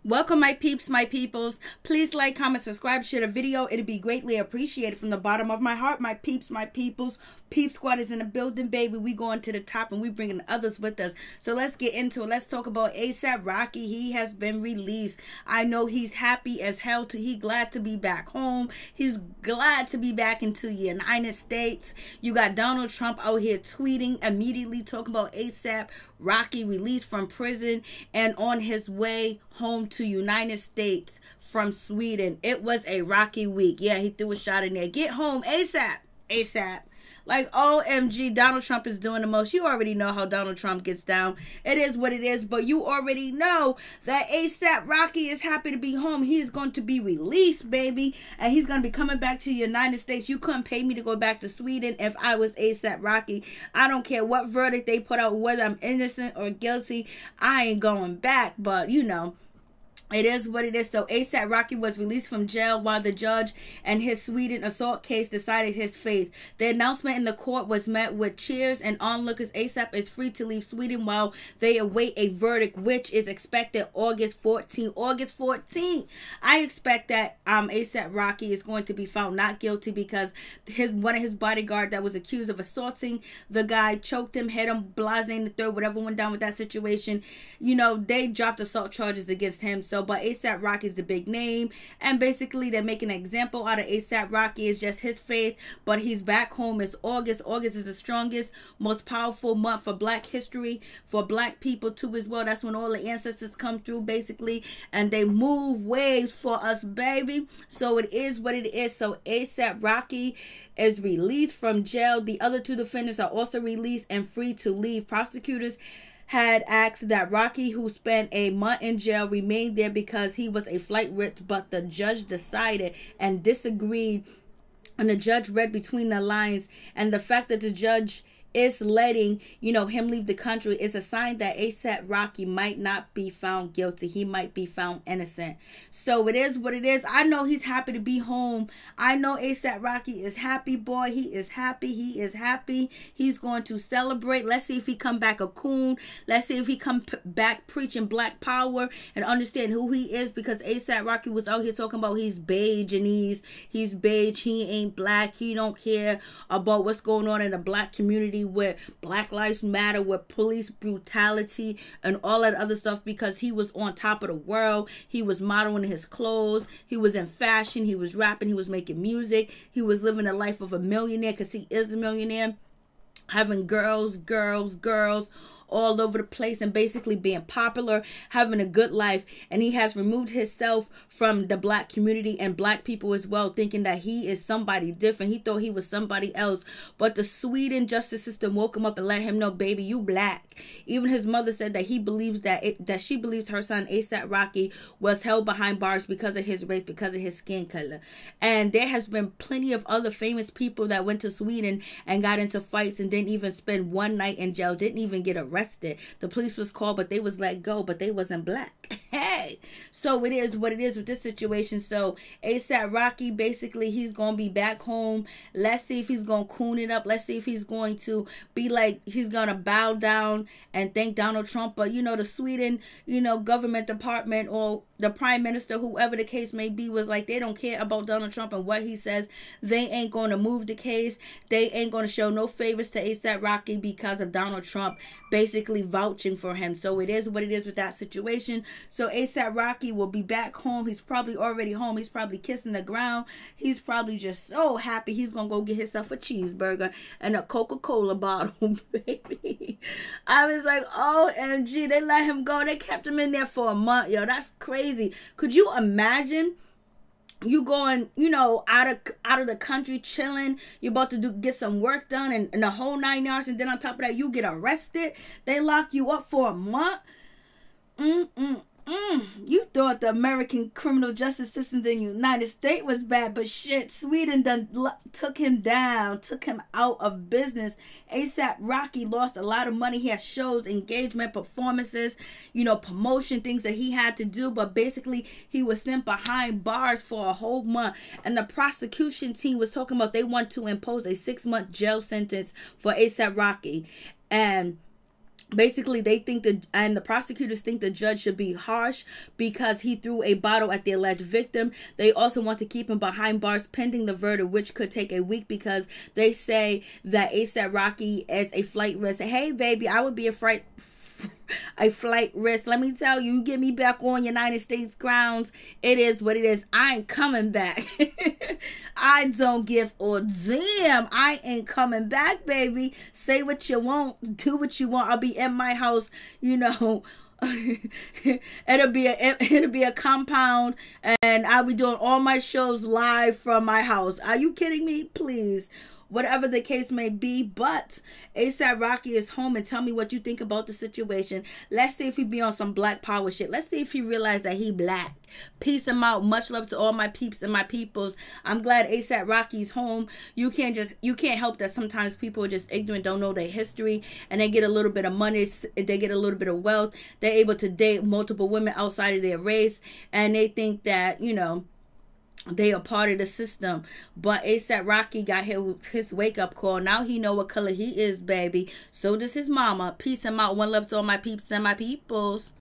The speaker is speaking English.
Welcome, my peeps, my peoples. Please like, comment, subscribe, share the video. It'd be greatly appreciated from the bottom of my heart, my peeps, my peoples. Peep Squad is in the building, baby. We going to the top and we bringing others with us. So let's get into it. Let's talk about A$AP Rocky. He has been released. I know he's happy as hell. He glad to be back home. He's glad to be back into the United States. You got Donald Trump out here tweeting immediately talking about A$AP Rocky released from prison and on his way home to United States from Sweden. It was a rocky week. Yeah, he threw a shot in there. Get home A$AP. A$AP. Like, OMG, Donald Trump is doing the most. You already know how Donald Trump gets down. It is what it is, but you already know that A$AP Rocky is happy to be home. He is going to be released, baby, and he's going to be coming back to the United States. You couldn't pay me to go back to Sweden if I was A$AP Rocky. I don't care what verdict they put out, whether I'm innocent or guilty. I ain't going back, but, you know, it is what it is. So A$AP Rocky was released from jail while the judge and his Sweden assault case decided his fate. The announcement in the court was met with cheers and onlookers. A$AP is free to leave Sweden while they await a verdict, which is expected August 14th. August 14th. I expect that A$AP Rocky is going to be found not guilty because one of his bodyguard that was accused of assaulting the guy choked him, hit him, blasting the third, whatever went down with that situation. You know, they dropped assault charges against him. So but A$AP Rocky is the big name, and basically they're making an example out of A$AP Rocky. Is just his faith, but he's back home. It's August. August is the strongest, most powerful month for Black history, for Black people too as well. That's when all the ancestors come through basically, and they move waves for us, baby. So it is what it is. So A$AP Rocky is released from jail. The other two defendants are also released and free to leave. Prosecutors had asked that Rocky, who spent a month in jail, remain there because he was a flight risk, but the judge decided and disagreed, and the judge read between the lines, and the fact that the judge is letting, you know, him leave the country is a sign that A$AP Rocky might not be found guilty. He might be found innocent. So it is what it is. I know he's happy to be home. I know A$AP Rocky is happy, boy. He is happy. He is happy. He's going to celebrate. Let's see if he come back a coon. Let's see if he come back preaching Black power and understand who he is, because A$AP Rocky was out here talking about he's beige and he's beige. He ain't Black. He don't care about what's going on in the Black community, with Black Lives Matter, with police brutality and all that other stuff, because he was on top of the world. He was modeling his clothes. He was in fashion. He was rapping. He was making music. He was living the life of a millionaire, because he is a millionaire, having girls all over the place and basically being popular, having a good life. And he has removed himself from the Black community and Black people as well, thinking that he is somebody different. He thought he was somebody else, but the Sweden justice system woke him up and let him know, baby, you Black. Even his mother said that he believes that she believes her son A$AP Rocky was held behind bars because of his race, because of his skin color. And there has been plenty of other famous people that went to Sweden and got into fights and didn't even spend one night in jail, didn't even get arrested. The police was called, but they was let go, but they wasn't Black. Hey, so it is what it is with this situation. So A$AP Rocky, basically, he's gonna be back home. Let's see if he's gonna coon it up. Let's see if he's going to be like, he's gonna bow down and thank Donald Trump. But you know, the Sweden, you know, government department or the prime minister, whoever the case may be, was like, they don't care about Donald Trump and what he says. They ain't going to move the case. They ain't going to show no favors to A$AP Rocky because of Donald Trump basically vouching for him. So it is what it is with that situation. So A$AP Rocky will be back home. He's probably already home. He's probably kissing the ground. He's probably just so happy. He's going to go get himself a cheeseburger and a Coca-Cola bottle, baby. I was like, OMG, they let him go. They kept him in there for a month, yo. That's crazy. Could you imagine you going, you know, out of the country chilling, you're about to get some work done and the whole 9 yards, and then on top of that you get arrested, they lock you up for a month? You thought the American criminal justice system in the United States was bad, but shit, Sweden done took him down, took him out of business. A$AP Rocky lost a lot of money. He had shows, engagement, performances, you know, promotion, things that he had to do, but basically he was sent behind bars for a whole month. And the prosecution team was talking about they want to impose a 6-month jail sentence for A$AP Rocky. And basically they think and the prosecutors think the judge should be harsh because he threw a bottle at the alleged victim. They also want to keep him behind bars pending the verdict, which could take a week because they say that ASAP Rocky is a flight risk. Hey baby, I would be a flight risk. Let me tell you, you get me back on United States grounds, it is what it is. I ain't coming back. I don't give a damn. I ain't coming back, baby. Say what you want, do what you want. I'll be in my house, you know. it'll be a compound, and I'll be doing all my shows live from my house. Are you kidding me? Please. Whatever the case may be, but ASAP Rocky is home, and tell me what you think about the situation. Let's see if he be on some black power shit. Let's see if he realized that he black. Peace him out. Much love to all my peeps and my peoples. I'm glad ASAP Rocky's home. You can't help that sometimes people are just ignorant, don't know their history, and they get a little bit of money, they get a little bit of wealth. They're able to date multiple women outside of their race, and they think that, you know, they are part of the system. But ASAP Rocky got his wake-up call. Now he know what color he is, baby. So does his mama. Peace him out. One love to all my peeps and my peoples.